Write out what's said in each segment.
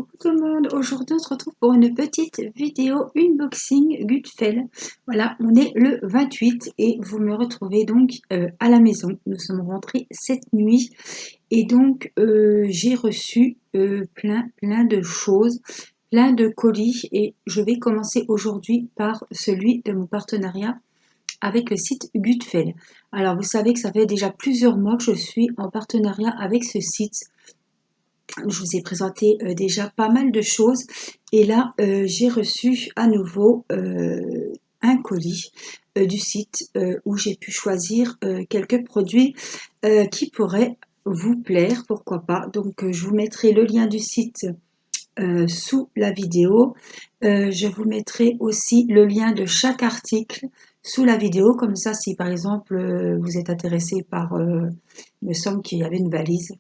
Coucou tout le monde, aujourd'hui on se retrouve pour une petite vidéo unboxing Gutfeld. Voilà, on est le 28 et vous me retrouvez donc à la maison. Nous sommes rentrés cette nuit et donc j'ai reçu plein de choses, plein de colis et je vais commencer aujourd'hui par celui de mon partenariat avec le site Gutfeld. Alors vous savez que ça fait déjà plusieurs mois que je suis en partenariat avec ce site. Je vous ai présenté déjà pas mal de choses et là j'ai reçu à nouveau un colis du site où j'ai pu choisir quelques produits qui pourraient vous plaire, pourquoi pas. Donc je vous mettrai le lien du site sous la vidéo. Je vous mettrai aussi le lien de chaque article sous la vidéo, comme ça si par exemple vous êtes intéressé par, il me semble qu'il y avait une valise.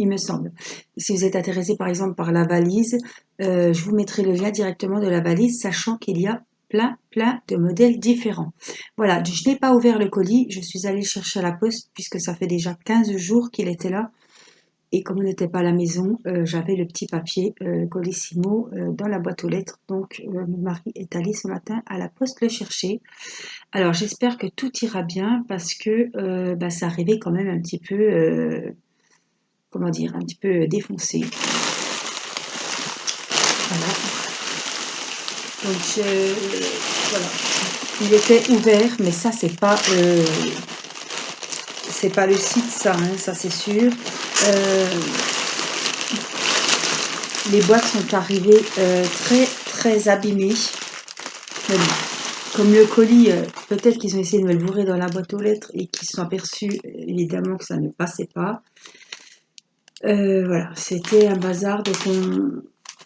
Il me semble. Si vous êtes intéressé par exemple par la valise, je vous mettrai le lien directement de la valise, sachant qu'il y a plein de modèles différents. Voilà, je n'ai pas ouvert le colis, je suis allée chercher à la poste puisque ça fait déjà 15 jours qu'il était là. Et comme on n'était pas à la maison, j'avais le petit papier Colissimo dans la boîte aux lettres. Donc mon mari est allé ce matin à la poste le chercher. Alors j'espère que tout ira bien parce que ça arrivait quand même un petit peu... comment dire, un petit peu défoncé. Voilà. Donc voilà, il était ouvert, mais ça c'est pas le site ça, hein, ça c'est sûr. Les boîtes sont arrivées très abîmées. Mais bon, comme le colis, peut-être qu'ils ont essayé de me le bourrer dans la boîte aux lettres et qu'ils se sont aperçus évidemment que ça ne passait pas. Voilà, c'était un bazar, donc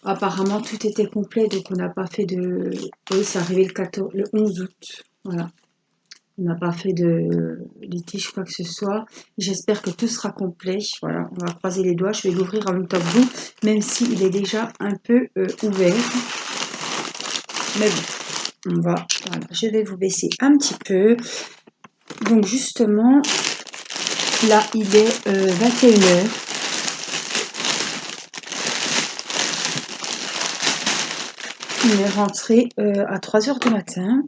apparemment tout était complet, donc on n'a pas fait de... Oui, c'est arrivé le 11 août, voilà. On n'a pas fait de litige, quoi que ce soit. J'espère que tout sera complet, voilà, on va croiser les doigts. Je vais l'ouvrir en même temps que vous, même s'il est déjà un peu ouvert. Mais bon, voilà, je vais vous baisser un petit peu. Donc justement, là, il est 21h. On est rentré à 3h du matin.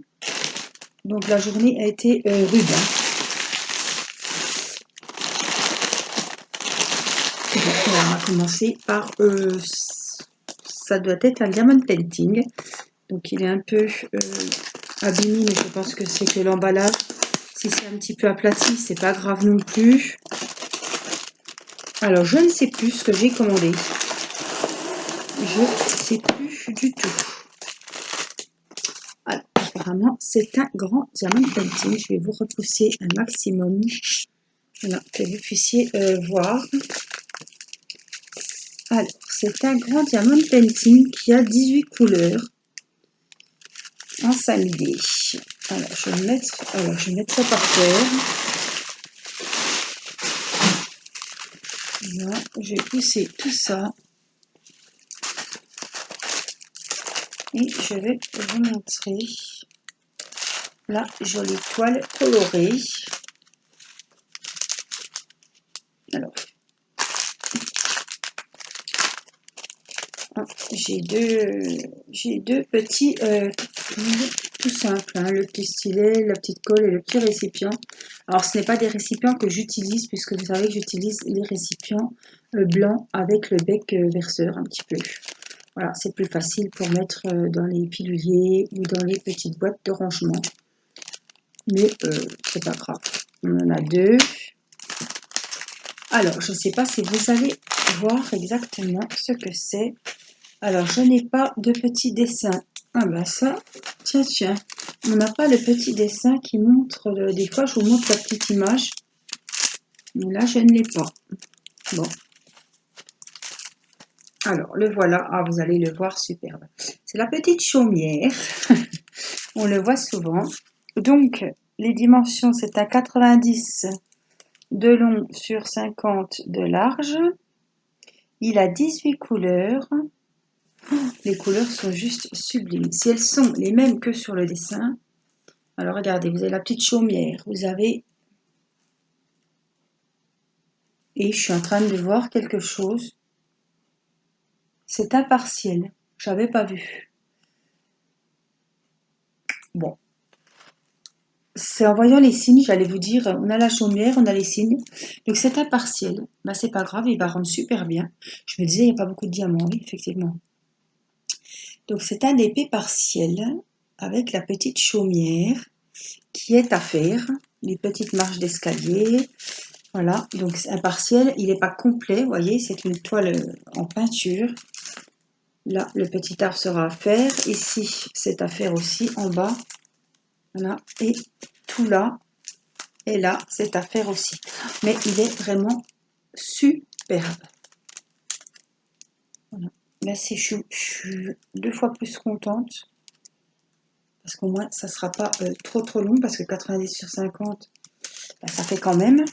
Donc la journée a été rude. Donc, on va commencer par... ça doit être un diamond painting. Donc il est un peu abîmé, mais je pense que c'est que l'emballage. Si c'est un petit peu aplati, c'est pas grave non plus. Alors je ne sais plus ce que j'ai commandé. Je ne sais plus du tout. Alors, apparemment, c'est un grand diamond painting. Je vais vous repousser un maximum. Voilà, que vous puissiez voir. Alors, c'est un grand diamond painting qui a 18 couleurs en 5D. Alors, je vais mettre ça par terre. Là, je vais pousser tout ça. Et je vais vous montrer la jolie toile colorée. Alors, j'ai deux petits tout simples, hein, le petit stylet, la petite colle et le petit récipient. Alors ce n'est pas des récipients que j'utilise puisque vous savez que j'utilise les récipients blancs avec le bec verseur un petit peu. Voilà, c'est plus facile pour mettre dans les piluliers ou dans les petites boîtes de rangement. Mais c'est pas grave. On en a deux. Alors, je ne sais pas si vous allez voir exactement ce que c'est. Alors, je n'ai pas de petit dessin. Ah ben ça, tiens, on n'a pas le petit dessin qui montre, des fois je vous montre la petite image, mais là je ne l'ai pas. Bon. Alors, le voilà, ah vous allez le voir, superbe. C'est la petite chaumière, on le voit souvent. Donc, les dimensions, c'est à 90 de long sur 50 de large. Il a 18 couleurs. Les couleurs sont juste sublimes. Si elles sont les mêmes que sur le dessin, alors regardez, vous avez la petite chaumière, vous avez... Et je suis en train de voir quelque chose. C'est impartiel. J'avais pas vu. Bon. C'est en voyant les signes, j'allais vous dire, on a la chaumière, on a les signes. Donc c'est impartiel. Bah, c'est pas grave, il va rendre super bien. Je me disais, il n'y a pas beaucoup de diamants, oui, effectivement. Donc c'est un épée partiel avec la petite chaumière qui est à faire. Les petites marches d'escalier. Voilà, donc c'est impartiel, il n'est pas complet, vous voyez, c'est une toile en peinture. Là, le petit arbre sera à faire. Ici, c'est à faire aussi en bas. Voilà, et tout là. Et là, c'est à faire aussi. Mais il est vraiment superbe. Voilà. Merci, je suis 2 fois plus contente. Parce qu'au moins, ça ne sera pas trop long. Parce que 90/50, bah, ça fait quand même.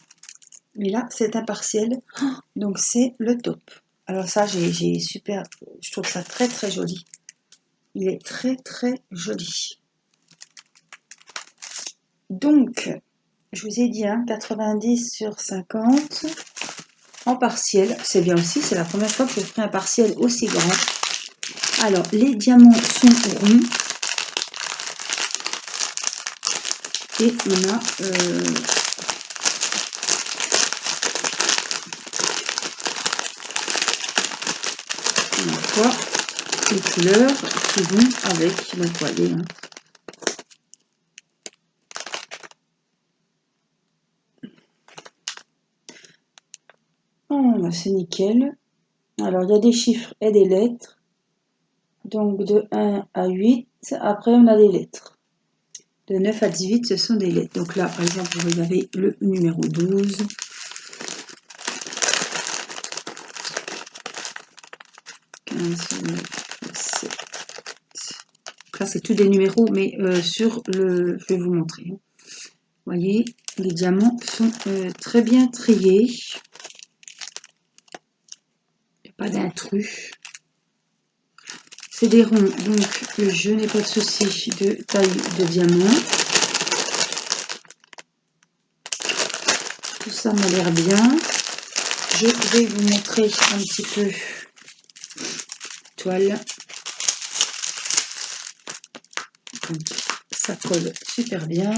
Mais là, c'est impartiel. Donc, c'est le top. Alors ça, j'ai super... Je trouve ça très, très joli. Il est très, très joli. Donc, je vous ai dit, hein, 90/50 en partiel. C'est bien aussi, c'est la première fois que je ferai un partiel aussi grand. Alors, les diamants sont ronds. Et on a... quoi, les couleurs qui vont avec. Donc, vous voyez, hein. Oh, c'est nickel. Alors, il y a des chiffres et des lettres. Donc, de 1 à 8. Après, on a des lettres. De 9 à 18, ce sont des lettres. Donc là, par exemple, vous avez le numéro 12. 15, 9, 7. Donc là, c'est tous des numéros, mais sur le... Je vais vous montrer. Vous voyez, les diamants sont très bien triés. Il n'y a pas d'intrus. C'est des ronds, donc je n'ai pas de souci de taille de diamant. Tout ça m'a l'air bien. Je vais vous montrer un petit peu toile. Donc, ça colle super bien.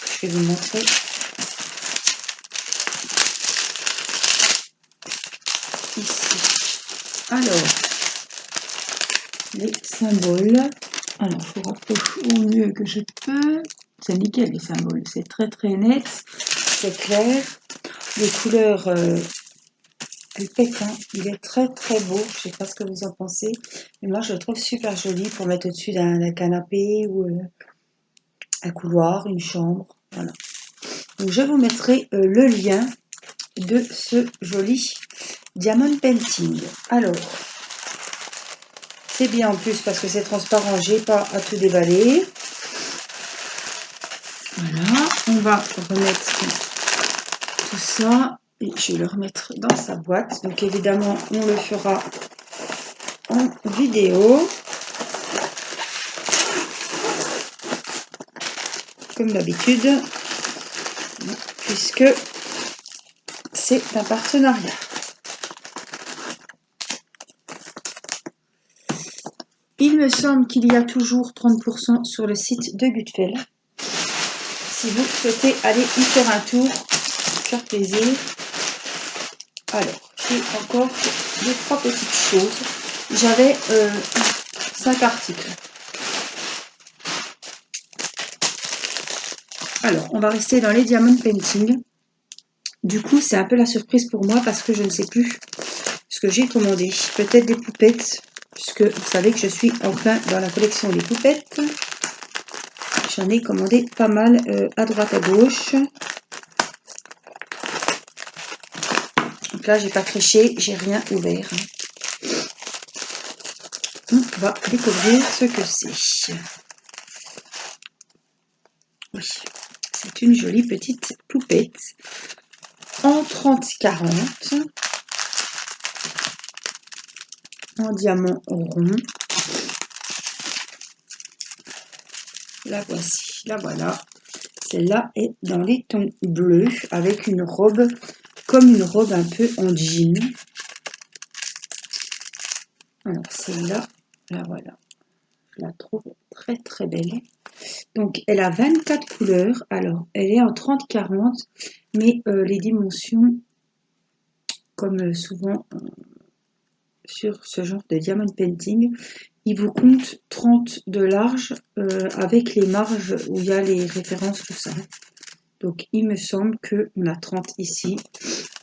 Je vais vous montrer. Ici. Alors, les symboles. Alors, je vous rapproche au mieux que je peux. C'est nickel les symboles, c'est très très net, c'est clair. Les couleurs, elles pètent, hein. Il est très très beau. Je ne sais pas ce que vous en pensez, mais moi je le trouve super joli pour mettre au-dessus d'un canapé ou un couloir, une chambre. Voilà. Donc je vous mettrai le lien de ce joli diamond painting. Alors, c'est bien en plus parce que c'est transparent, j'ai pas à tout déballer. Voilà, on va remettre tout ça et je vais le remettre dans sa boîte. Donc évidemment, on le fera en vidéo. Comme d'habitude, puisque c'est un partenariat. Il me semble qu'il y a toujours 30% sur le site de Gutfeld. Si vous souhaitez aller y faire un tour, faire plaisir. Alors, j'ai encore 2-3 petites choses. J'avais 5 articles. Alors, on va rester dans les diamond painting. Du coup, c'est un peu la surprise pour moi parce que je ne sais plus ce que j'ai commandé. Peut-être des poupettes, puisque vous savez que je suis en plein dans la collection des poupettes. J'en ai commandé pas mal à droite à gauche. Donc là, j'ai pas triché, j'ai rien ouvert. On va découvrir ce que c'est. Oui, c'est une jolie petite poupette en 30-40, en diamant rond. La voici, la voilà. Celle-là est dans les tons bleus avec une robe, comme une robe un peu en jean. Alors celle-là, là voilà, je la trouve très très belle. Donc elle a 24 couleurs. Alors elle est en 30-40, mais les dimensions, comme souvent sur ce genre de diamond painting, il vous compte 30 de large avec les marges où il y a les références, tout ça. Donc il me semble qu'on a 30 ici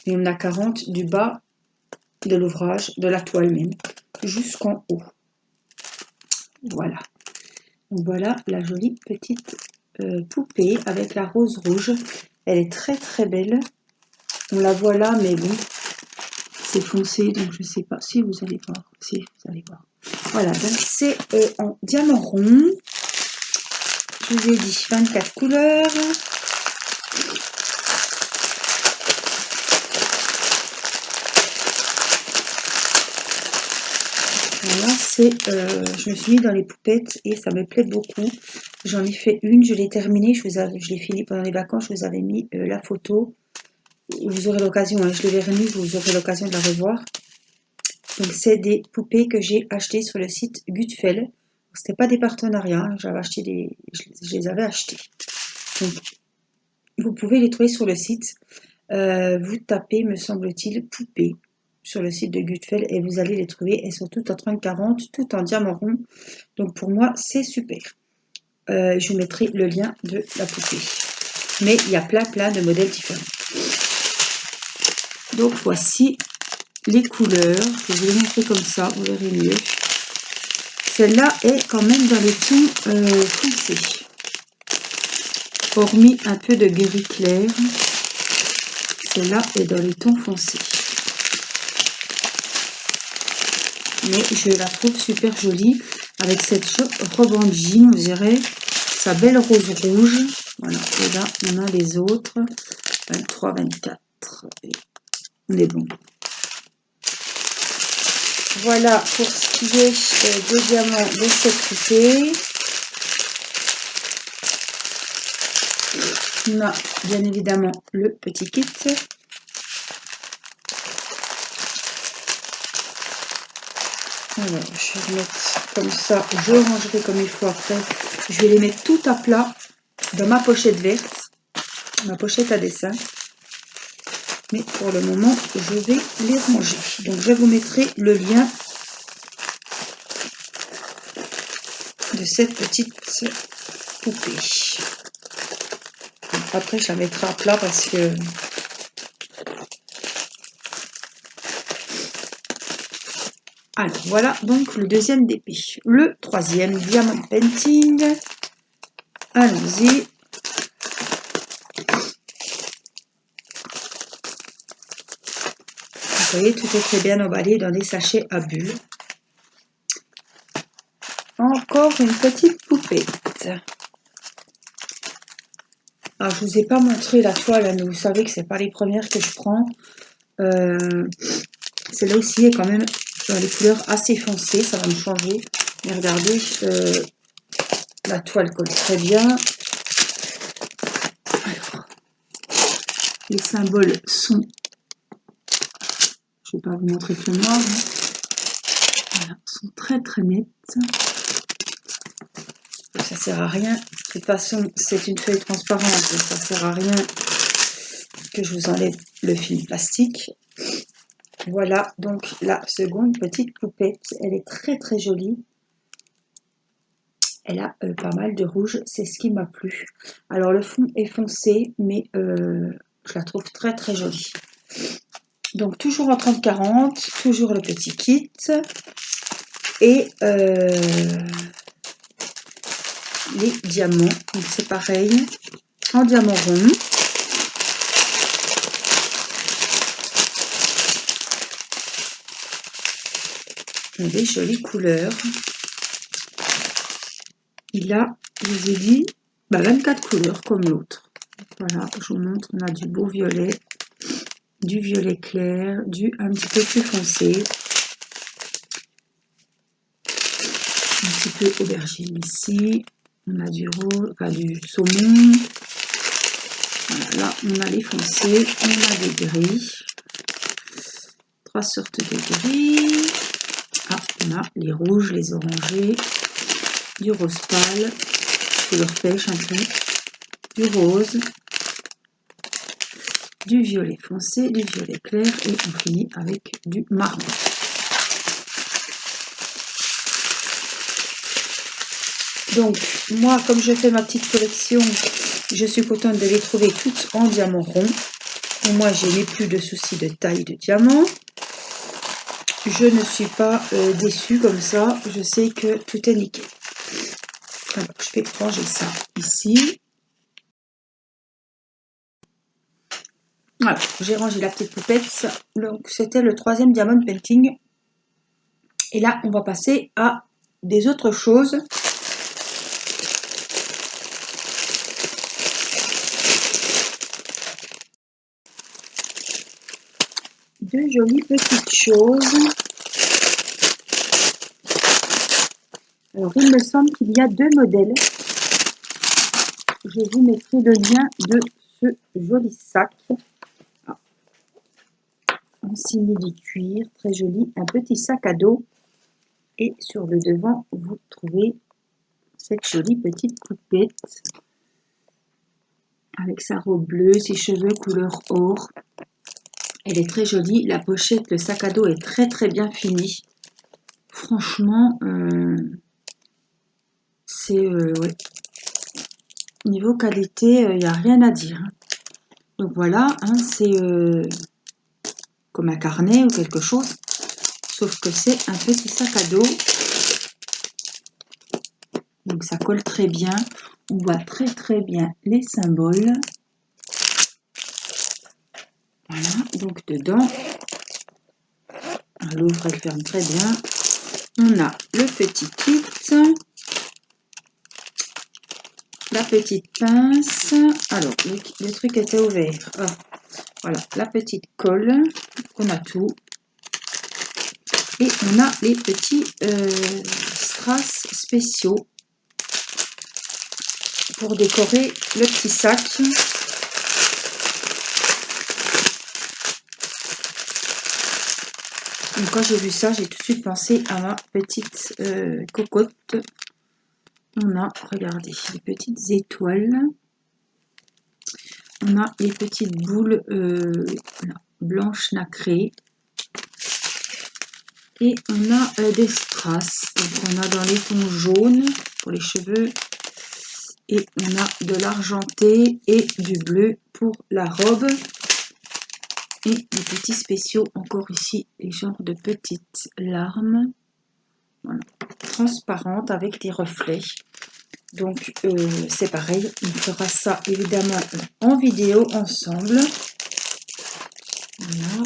et on a 40 du bas de l'ouvrage, de la toile même, jusqu'en haut. Voilà. Donc voilà la jolie petite poupée avec la rose rouge. Elle est très très belle. On la voit là, mais bon, c'est foncé, donc je ne sais pas si vous allez voir. Si vous allez voir. Voilà, donc c'est en diamant rond. Je vous ai dit 24 couleurs. Voilà, je me suis mis dans les poupettes et ça me plaît beaucoup. J'en ai fait une, je l'ai terminée, je l'ai fini pendant les vacances, je vous avais mis la photo. Vous aurez l'occasion, hein, je l'ai remise, vous aurez l'occasion de la revoir. Donc c'est des poupées que j'ai achetées sur le site Gutfeld. C'était pas des partenariats, hein, je les avais achetées. Donc vous pouvez les trouver sur le site. Vous tapez, me semble-t-il, poupées sur le site de Gutfeld et vous allez les trouver. Elles sont toutes en 30-40, toutes en diamant rond. Donc pour moi, c'est super. Je vous mettrai le lien de la poupée. Mais il y a plein de modèles différents. Donc voici les couleurs. Je vais vous les montrer comme ça, vous verrez mieux. Celle-là est quand même dans les tons foncés. Hormis un peu de gris clair, celle-là est dans les tons foncés. Mais je la trouve super jolie avec cette robe en jean, vous verrez, sa belle rose rouge. Voilà, et là on a les autres, 23, 24, et on est bon. Voilà pour ce qui est des diamants de cette poupée. On a bien évidemment le petit kit. Alors, je vais mettre comme ça, je rangerai comme il faut après. Je vais les mettre tout à plat dans ma pochette verte, ma pochette à dessin. Mais pour le moment, je vais les ranger. Donc, je vous mettrai le lien de cette petite poupée. Donc, après, je la mettrai à plat parce que... Alors, voilà donc le deuxième DP. Le troisième, Diamond Painting. Allons-y. Vous voyez, tout est très bien emballé dans des sachets à bulles. Encore une petite poupette. Alors, je ne vous ai pas montré la toile, mais vous savez que ce n'est pas les premières que je prends. Celle-là aussi est quand même dans les couleurs assez foncées, ça va me changer. Mais regardez, la toile colle très bien. Alors, les symboles sont... Je ne vais pas vous montrer que le noir. Voilà, sont très très nets. Ça ne sert à rien. De toute façon, c'est une feuille transparente, donc ça ne sert à rien que je vous enlève le film plastique. Voilà donc la seconde petite poupette. Elle est très très jolie. Elle a pas mal de rouge, c'est ce qui m'a plu. Alors le fond est foncé, mais je la trouve très très jolie. Donc toujours en 30-40, toujours le petit kit. Et les diamants, donc c'est pareil, en diamant rond. Des jolies couleurs. Il a, je vous ai dit, 24 couleurs comme l'autre. Voilà, je vous montre, on a du beau violet, du violet clair, du un petit peu plus foncé, un petit peu aubergine ici, on a du rose, enfin du saumon. Voilà, là on a les foncés, on a des gris, 3 sortes de gris. Ah, on a les rouges, les orangés, du rose pâle, couleur pêche un peu, du rose, du violet foncé, du violet clair et on finit avec du marron. Donc moi, comme je fais ma petite collection, je suis contente de les trouver toutes en diamant rond. Pour moi, je n'ai plus de soucis de taille de diamant. Je ne suis pas déçue comme ça. Je sais que tout est nickel. Alors, je vais ranger ça ici. Voilà, j'ai rangé la petite poupette. Donc, c'était le 3e diamond painting. Et là, on va passer à des autres choses. De jolies petites choses. Alors, il me semble qu'il y a 2 modèles. Je vous mettrai le lien de ce joli sac. En simili-cuir, très joli. Un petit sac à dos. Et sur le devant, vous trouvez cette jolie petite poupette. Avec sa robe bleue, ses cheveux couleur or. Elle est très jolie. La pochette, le sac à dos est très très bien fini. Franchement, c'est... ouais. Niveau qualité, il n'y a rien à dire. Donc voilà, hein, c'est comme un carnet ou quelque chose. Sauf que c'est un petit sac à dos. Donc ça colle très bien. On voit très très bien les symboles. Voilà, donc dedans, elle ouvre, elle ferme très bien. On a le petit kit, la petite pince. Alors, le truc était ouvert. Ah, voilà, la petite colle. On a tout. Et on a les petits strass spéciaux pour décorer le petit sac. Donc quand j'ai vu ça, j'ai tout de suite pensé à ma petite cocotte. On a, regardez, les petites étoiles. On a les petites boules blanches nacrées. Et on a des strass. Donc on a dans les tons jaunes pour les cheveux. Et on a de l'argenté et du bleu pour la robe. Et des petits spéciaux encore ici, les genres de petites larmes. Voilà, transparentes avec des reflets. Donc c'est pareil, on fera ça évidemment en vidéo ensemble. Voilà.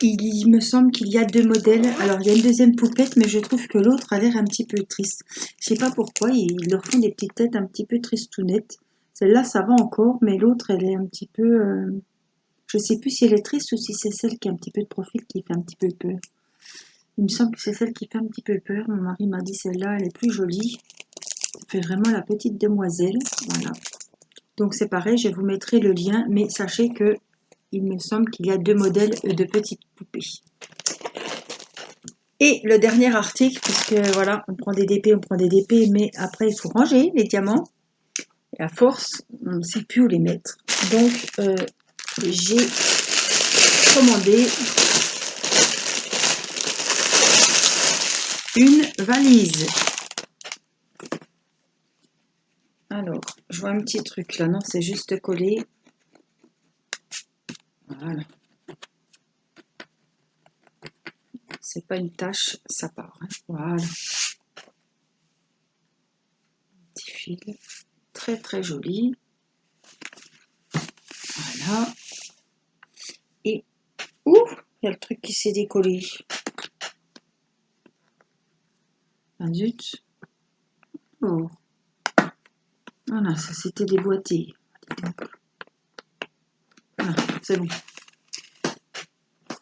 Il me semble qu'il y a 2 modèles. Alors il y a une deuxième poupette, mais je trouve que l'autre a l'air un petit peu triste. Je sais pas pourquoi, ils leur font des petites têtes un petit peu tristounettes. Celle-là ça va encore, mais l'autre elle est un petit peu... je sais plus si elle est triste ou si c'est celle qui a un petit peu de profil qui fait un petit peu peur. Il me semble que c'est celle qui fait un petit peu peur. Mon mari m'a dit celle-là, elle est plus jolie. Ça fait vraiment la petite demoiselle. Voilà. Donc c'est pareil, je vous mettrai le lien. Mais sachez que il me semble qu'il y a 2 modèles de petites poupées. Et le dernier article, puisque voilà, on prend des DP, mais après il faut ranger les diamants. Et à force, on ne sait plus où les mettre. Donc j'ai commandé une valise. Alors, je vois un petit truc là, non, c'est juste collé. Voilà. C'est pas une tache, ça part. Hein. Voilà. Petit fil. Très très joli. Voilà. Et, ouf, il y a le truc qui s'est décollé. Ah zut. Oh. Voilà, ça s'était déboîté. Voilà, c'est bon.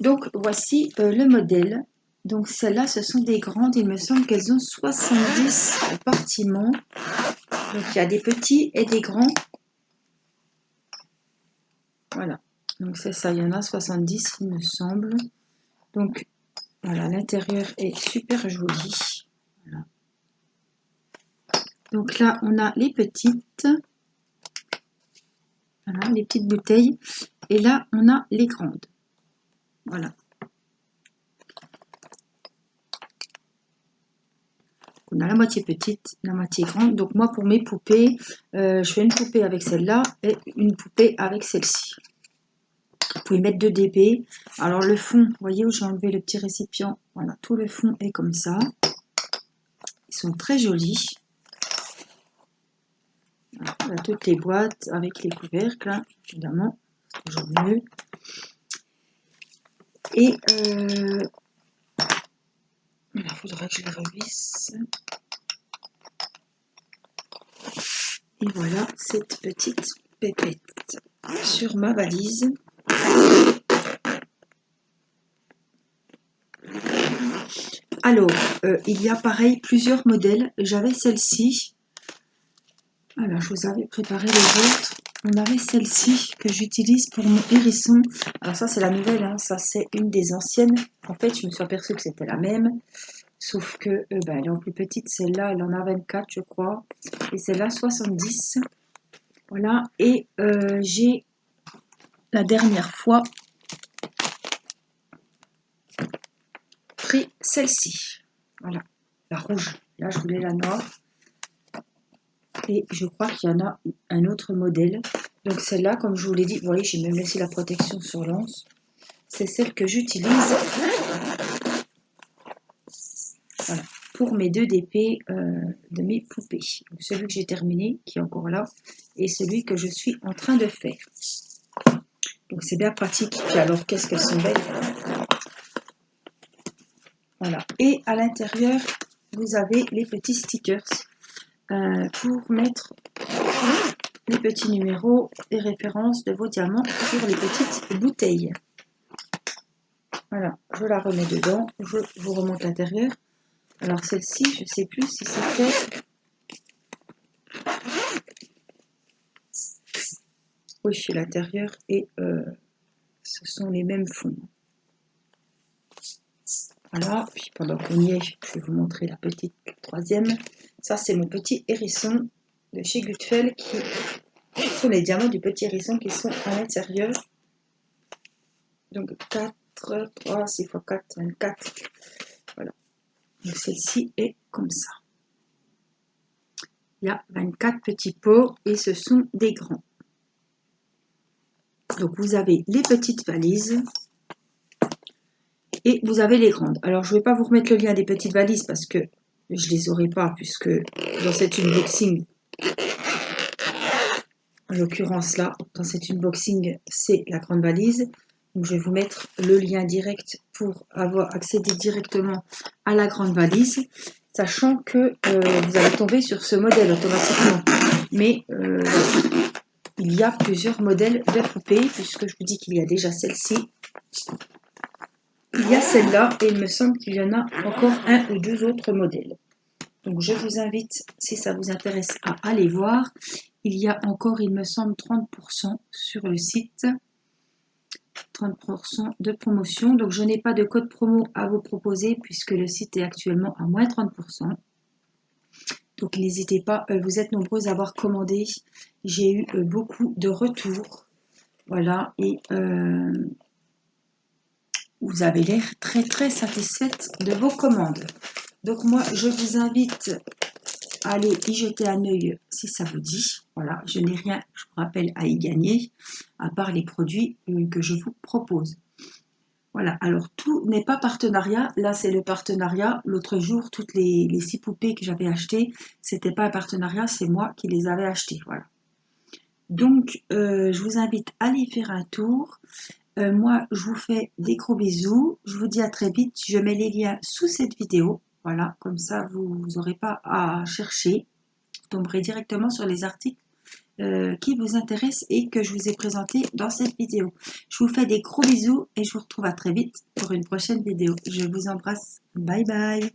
Donc, voici le modèle. Donc, celles-là, ce sont des grandes. Il me semble qu'elles ont 70 compartiments. Donc, il y a des petits et des grands. Voilà. Donc, c'est ça. Il y en a 70, il me semble. Donc voilà, l'intérieur est super joli. Voilà. Donc là, on a les petites. Voilà, les petites bouteilles. Et là, on a les grandes. Voilà. On a la moitié petite, la moitié grande. Donc moi, pour mes poupées, je fais une poupée avec celle-là et une poupée avec celle-ci. Vous pouvez mettre 2 dB. Alors le fond, vous voyez où j'ai enlevé le petit récipient. Voilà, tout le fond est comme ça. Ils sont très jolis. Voilà, toutes les boîtes avec les couvercles, hein, évidemment, c'est toujours mieux. Et il faudra que je les revisse. Et voilà cette petite pépette sur ma valise. Alors, il y a pareil plusieurs modèles. J'avais celle-ci. Alors, je vous avais préparé les autres. On avait celle-ci que j'utilise pour mon hérisson. Alors ça, c'est la nouvelle, hein. Ça, c'est une des anciennes. En fait, je me suis aperçue que c'était la même. Sauf que elle est en plus petite. Celle-là, elle en a 24, je crois. Et celle-là, 70. Voilà. Et j'ai la dernière fois pris celle-ci. Voilà. La rouge. Là, je voulais la noire. Et je crois qu'il y en a un autre modèle. Donc celle-là, comme je vous l'ai dit, vous voyez, j'ai même laissé la protection sur l'anse. C'est celle que j'utilise, voilà, pour mes 2 DP de mes poupées. Donc celui que j'ai terminé, qui est encore là, et celui que je suis en train de faire. Donc c'est bien pratique. Puis alors, qu'est-ce qu'elles sont belles. Voilà. Et à l'intérieur, vous avez les petits stickers pour mettre les petits numéros et références de vos diamants sur les petites bouteilles. Voilà, je la remets dedans, je vous remonte l'intérieur. Alors celle-ci, je ne sais plus si c'était... Oui, chez l'intérieur et ce sont les mêmes fonds. Voilà, puis pendant qu'on y est, je vais vous montrer la petite troisième. Ça, c'est mon petit hérisson de chez Gutfeld qui sont les diamants du petit hérisson qui sont à l'intérieur. Donc 4, 3, 6 x 4, 24. Voilà. Donc celle-ci est comme ça. Il y a 24 petits pots et ce sont des grands. Donc vous avez les petites valises et vous avez les grandes. Alors je ne vais pas vous remettre le lien des petites valises parce que je ne les aurai pas puisque dans cet unboxing, en l'occurrence là, dans cet unboxing, c'est la grande valise. Donc je vais vous mettre le lien direct pour avoir accédé directement à la grande valise, sachant que vous allez tomber sur ce modèle automatiquement. Mais il y a plusieurs modèles de poupées, puisque je vous dis qu'il y a déjà celle-ci. Il y a celle-là, et il me semble qu'il y en a encore un ou deux autres modèles. Donc je vous invite, si ça vous intéresse, à aller voir. Il y a encore, il me semble, 30% sur le site. 30% de promotion. Donc je n'ai pas de code promo à vous proposer, puisque le site est actuellement à moins 30%. Donc n'hésitez pas, vous êtes nombreux à avoir commandé. J'ai eu beaucoup de retours. Voilà, et vous avez l'air très très satisfaite de vos commandes. Donc moi, je vous invite à aller y jeter un œil si ça vous dit. Voilà, je n'ai rien, je vous rappelle, à y gagner, à part les produits que je vous propose. Voilà, alors tout n'est pas partenariat. Là, c'est le partenariat. L'autre jour, toutes les 6 poupées que j'avais achetées, c'était pas un partenariat, c'est moi qui les avais achetées. Voilà. Donc, je vous invite à aller faire un tour. Moi, je vous fais des gros bisous. Je vous dis à très vite. Je mets les liens sous cette vidéo. Voilà, comme ça, vous n'aurez pas à chercher. Vous tomberez directement sur les articles qui vous intéressent et que je vous ai présentés dans cette vidéo. Je vous fais des gros bisous et je vous retrouve à très vite pour une prochaine vidéo. Je vous embrasse. Bye bye.